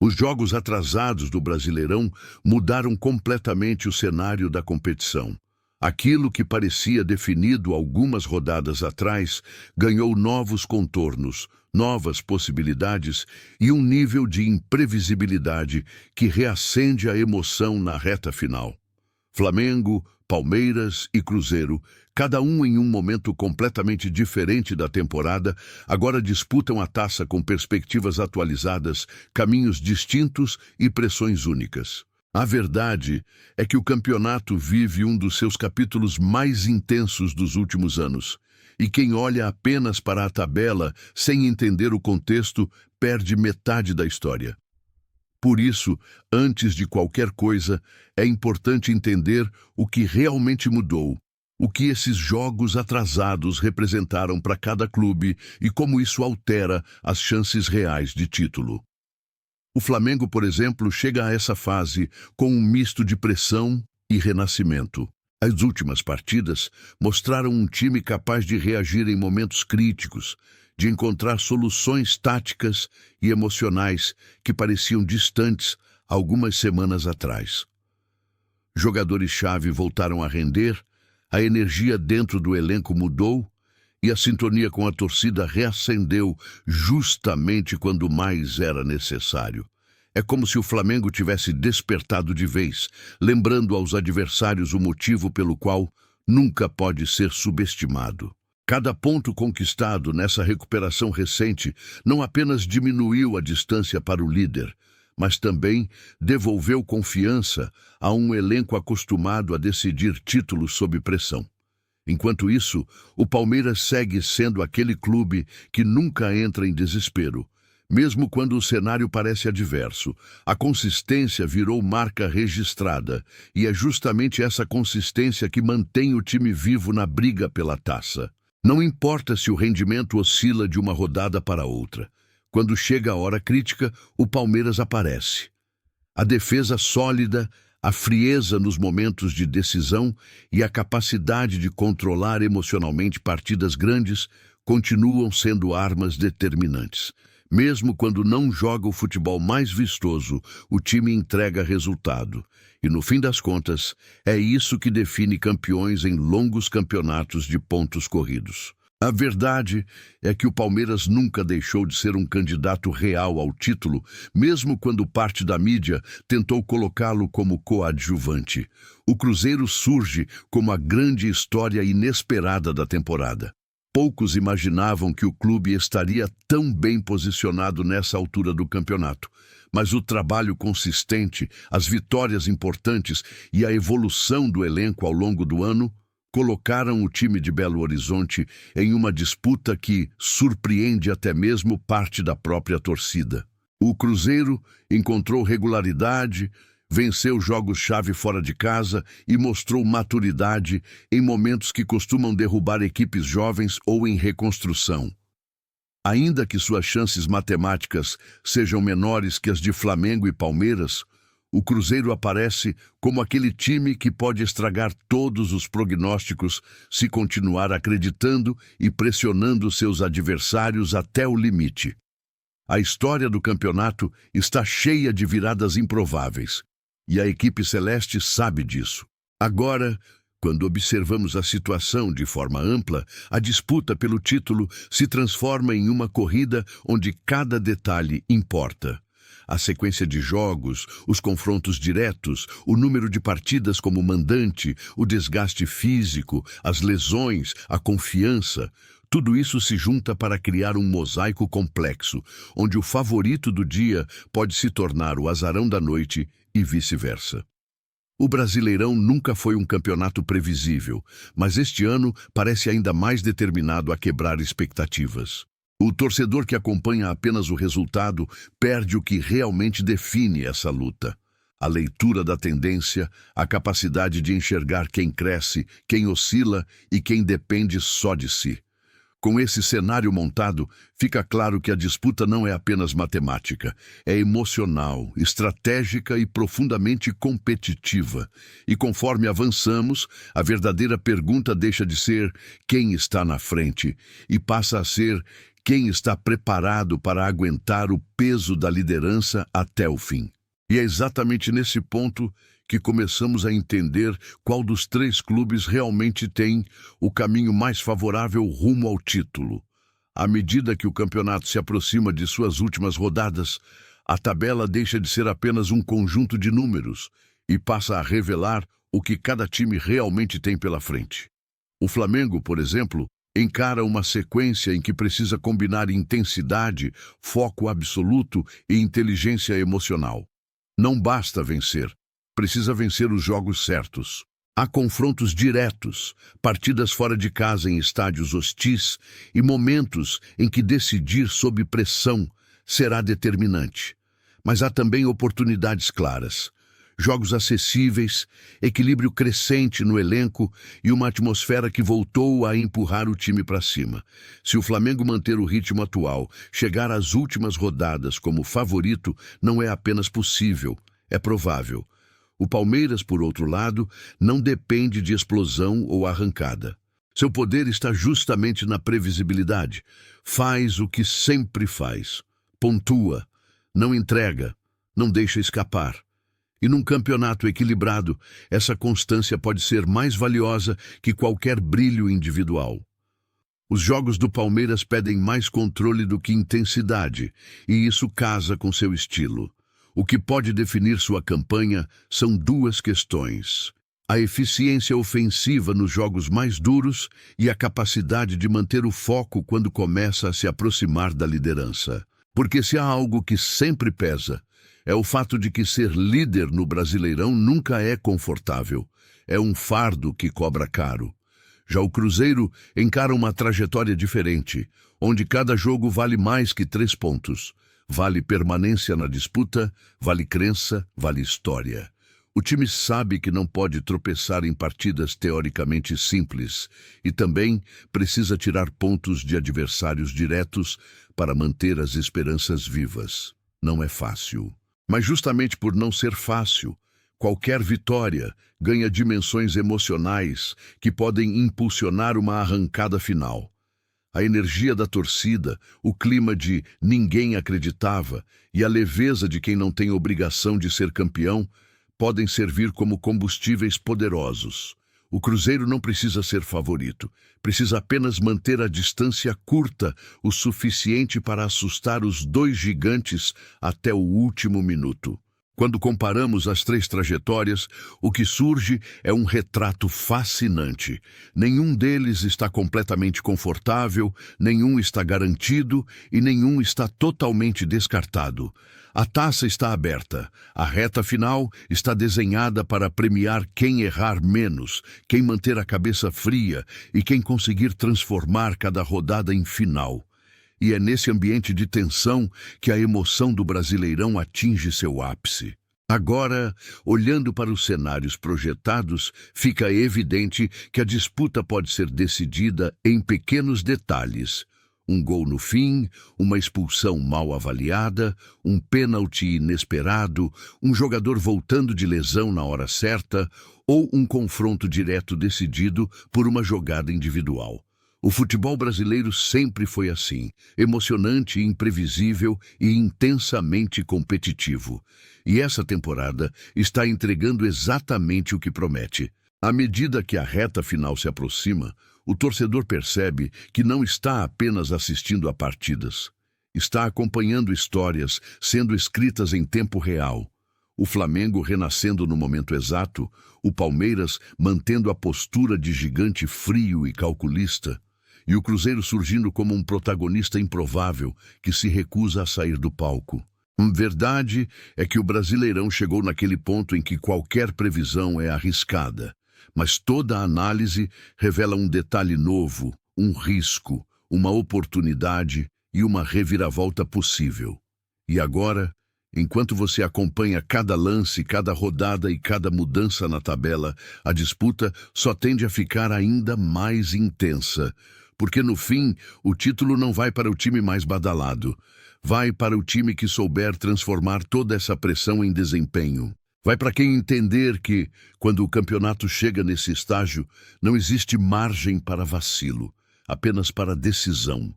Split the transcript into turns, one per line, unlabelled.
Os jogos atrasados do Brasileirão mudaram completamente o cenário da competição. Aquilo que parecia definido algumas rodadas atrás ganhou novos contornos, novas possibilidades e um nível de imprevisibilidade que reacende a emoção na reta final. Flamengo, Palmeiras e Cruzeiro, cada um em um momento completamente diferente da temporada, agora disputam a taça com perspectivas atualizadas, caminhos distintos e pressões únicas. A verdade é que o campeonato vive um dos seus capítulos mais intensos dos últimos anos. E quem olha apenas para a tabela, sem entender o contexto, perde metade da história. Por isso, antes de qualquer coisa, é importante entender o que realmente mudou, o que esses jogos atrasados representaram para cada clube e como isso altera as chances reais de título. O Flamengo, por exemplo, chega a essa fase com um misto de pressão e renascimento. As últimas partidas mostraram um time capaz de reagir em momentos críticos, de encontrar soluções táticas e emocionais que pareciam distantes algumas semanas atrás. Jogadores-chave voltaram a render, a energia dentro do elenco mudou e a sintonia com a torcida reacendeu justamente quando mais era necessário. É como se o Flamengo tivesse despertado de vez, lembrando aos adversários o motivo pelo qual nunca pode ser subestimado. Cada ponto conquistado nessa recuperação recente não apenas diminuiu a distância para o líder, mas também devolveu confiança a um elenco acostumado a decidir títulos sob pressão. Enquanto isso, o Palmeiras segue sendo aquele clube que nunca entra em desespero. Mesmo quando o cenário parece adverso, a consistência virou marca registrada, e é justamente essa consistência que mantém o time vivo na briga pela taça. Não importa se o rendimento oscila de uma rodada para outra. Quando chega a hora crítica, o Palmeiras aparece. A defesa sólida, a frieza nos momentos de decisão e a capacidade de controlar emocionalmente partidas grandes continuam sendo armas determinantes. Mesmo quando não joga o futebol mais vistoso, o time entrega resultado. E no fim das contas, é isso que define campeões em longos campeonatos de pontos corridos. A verdade é que o Palmeiras nunca deixou de ser um candidato real ao título, mesmo quando parte da mídia tentou colocá-lo como coadjuvante. O Cruzeiro surge como a grande história inesperada da temporada. Poucos imaginavam que o clube estaria tão bem posicionado nessa altura do campeonato, mas o trabalho consistente, as vitórias importantes e a evolução do elenco ao longo do ano colocaram o time de Belo Horizonte em uma disputa que surpreende até mesmo parte da própria torcida. O Cruzeiro encontrou regularidade, venceu jogos-chave fora de casa e mostrou maturidade em momentos que costumam derrubar equipes jovens ou em reconstrução. Ainda que suas chances matemáticas sejam menores que as de Flamengo e Palmeiras, o Cruzeiro aparece como aquele time que pode estragar todos os prognósticos se continuar acreditando e pressionando seus adversários até o limite. A história do campeonato está cheia de viradas improváveis. E a equipe celeste sabe disso. Agora, quando observamos a situação de forma ampla, a disputa pelo título se transforma em uma corrida onde cada detalhe importa. A sequência de jogos, os confrontos diretos, o número de partidas como mandante, o desgaste físico, as lesões, a confiança, tudo isso se junta para criar um mosaico complexo, onde o favorito do dia pode se tornar o azarão da noite e vice-versa. O Brasileirão nunca foi um campeonato previsível, mas este ano parece ainda mais determinado a quebrar expectativas. O torcedor que acompanha apenas o resultado perde o que realmente define essa luta. A leitura da tendência, a capacidade de enxergar quem cresce, quem oscila e quem depende só de si. Com esse cenário montado, fica claro que a disputa não é apenas matemática, é emocional, estratégica e profundamente competitiva. E conforme avançamos, a verdadeira pergunta deixa de ser quem está na frente e passa a ser quem está preparado para aguentar o peso da liderança até o fim. E é exatamente nesse ponto que começamos a entender qual dos três clubes realmente tem o caminho mais favorável rumo ao título. À medida que o campeonato se aproxima de suas últimas rodadas, a tabela deixa de ser apenas um conjunto de números e passa a revelar o que cada time realmente tem pela frente. O Flamengo, por exemplo, encara uma sequência em que precisa combinar intensidade, foco absoluto e inteligência emocional. Não basta vencer, precisa vencer os jogos certos. Há confrontos diretos, partidas fora de casa em estádios hostis e momentos em que decidir sob pressão será determinante. Mas há também oportunidades claras. Jogos acessíveis, equilíbrio crescente no elenco e uma atmosfera que voltou a empurrar o time para cima. Se o Flamengo manter o ritmo atual, chegar às últimas rodadas como favorito não é apenas possível, é provável. O Palmeiras, por outro lado, não depende de explosão ou arrancada. Seu poder está justamente na previsibilidade. Faz o que sempre faz. Pontua, não entrega, não deixa escapar. E num campeonato equilibrado, essa constância pode ser mais valiosa que qualquer brilho individual. Os jogos do Palmeiras pedem mais controle do que intensidade, e isso casa com seu estilo. O que pode definir sua campanha são duas questões: a eficiência ofensiva nos jogos mais duros e a capacidade de manter o foco quando começa a se aproximar da liderança. Porque se há algo que sempre pesa, é o fato de que ser líder no Brasileirão nunca é confortável. É um fardo que cobra caro. Já o Cruzeiro encara uma trajetória diferente, onde cada jogo vale mais que 3 pontos. Vale permanência na disputa, vale crença, vale história. O time sabe que não pode tropeçar em partidas teoricamente simples e também precisa tirar pontos de adversários diretos para manter as esperanças vivas. Não é fácil. Mas justamente por não ser fácil, qualquer vitória ganha dimensões emocionais que podem impulsionar uma arrancada final. A energia da torcida, o clima de ninguém acreditava e a leveza de quem não tem obrigação de ser campeão podem servir como combustíveis poderosos. O Cruzeiro não precisa ser favorito, precisa apenas manter a distância curta o suficiente para assustar os dois gigantes até o último minuto. Quando comparamos as três trajetórias, o que surge é um retrato fascinante. Nenhum deles está completamente confortável, nenhum está garantido e nenhum está totalmente descartado. A taça está aberta. A reta final está desenhada para premiar quem errar menos, quem manter a cabeça fria e quem conseguir transformar cada rodada em final. E é nesse ambiente de tensão que a emoção do Brasileirão atinge seu ápice. Agora, olhando para os cenários projetados, fica evidente que a disputa pode ser decidida em pequenos detalhes. Um gol no fim, uma expulsão mal avaliada, um pênalti inesperado, um jogador voltando de lesão na hora certa ou um confronto direto decidido por uma jogada individual. O futebol brasileiro sempre foi assim, emocionante, imprevisível e intensamente competitivo. E essa temporada está entregando exatamente o que promete. À medida que a reta final se aproxima, o torcedor percebe que não está apenas assistindo a partidas. Está acompanhando histórias sendo escritas em tempo real. O Flamengo renascendo no momento exato, o Palmeiras mantendo a postura de gigante frio e calculista, e o Cruzeiro surgindo como um protagonista improvável que se recusa a sair do palco. Verdade é que o Brasileirão chegou naquele ponto em que qualquer previsão é arriscada, mas toda a análise revela um detalhe novo, um risco, uma oportunidade e uma reviravolta possível. E agora, enquanto você acompanha cada lance, cada rodada e cada mudança na tabela, a disputa só tende a ficar ainda mais intensa, porque no fim o título não vai para o time mais badalado, vai para o time que souber transformar toda essa pressão em desempenho. Vai para quem entender que, quando o campeonato chega nesse estágio, não existe margem para vacilo, apenas para decisão.